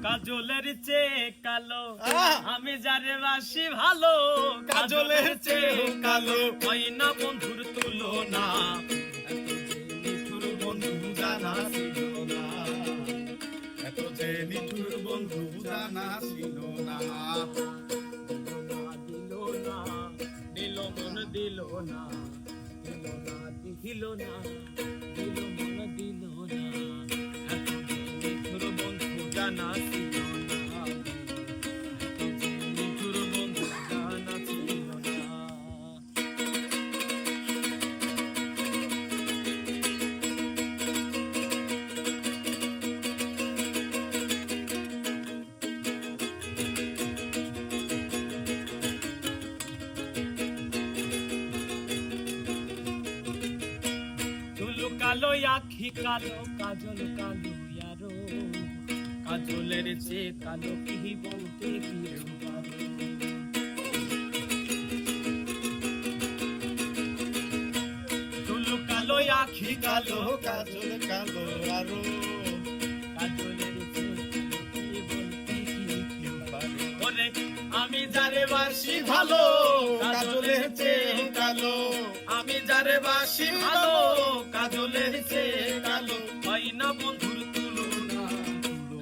কাজলের চেয়ে কালো আমি যারে বাসি ভালো, কাজলের চেয়ে কালো হয় না বন্ধুর তুলনা। নিঠুর বন্ধু জানা ছিল না, এত যে নিঠুর বন্ধু জানা ছিল না। দিল না দিল মন দিল না, দিল না দিল না দিল মন দিল না, এত যে নিঠুর বন্ধু জানা ছিল না, এত যে নিঠুর বন্ধু জানা ছিল না। কালো আখি কালো কাজল কালো ইয়ারো, কাজলের চেয়ে কালো কি বলতে কিছু পারো। কালো আখি কালো কাজল কালো আরো, কাজলের চেয়ে কি বলতে কি পারো। ওরে আমি যারে বাসি ভালো, কাজলের চেয়ে কালো, আমি যারে বাসি ভালো, কাজলের চেয়ে কালো হয় না বন্ধুর তুলনা,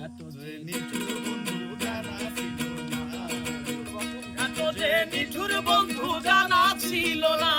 এত যে নিঠুর বন্ধু জানা ছিল না, এত যে নিঠুর বন্ধু জানা ছিল না।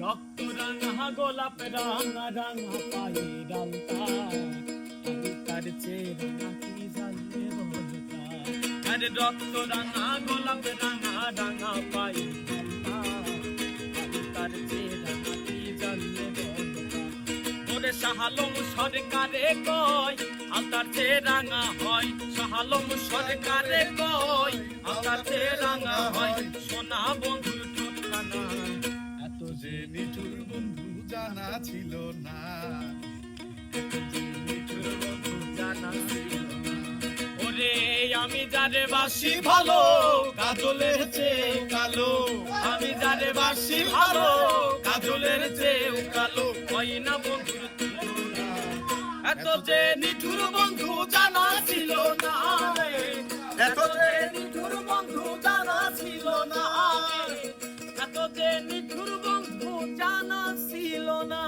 রক্ত রাঙা গোলাপ রাঙা রাঙা পায়ে ডালতা, আমি তার চেয়ে রাঙা কি জানলে বলতা। আরে রক্ত রাঙা গোলাপ রাঙা রাঙা পায়ে ডালতা, আমি তার চেয়ে রাঙা কি জানলে বলতা। ওরে শাহালম সরকারে কয় আতার চেয়ে রাঙা হয়, শাহালম সরকারে কয় আতার চেয়ে রাঙা হয়, সোনা বন্ধুর ঠোঁটখানা এত যে নিঠুর বন্ধু জানা ছিল না, নিঠুর বন্ধু জানা ছিল না। ওরে আমি যারে বাসি ভালো, কাজলের চেয়ে কালো, আমি যারে বাসি ভালো, কাজলের চেয়ে কালো হয় না বন্ধুর তুলনা, এত যে নিঠুর বন্ধু জানা ছিল না, এত যে নিঠুর বন্ধু জানা ছিল না, এত যে নিঠুর বন্ধু জানা ছিল না।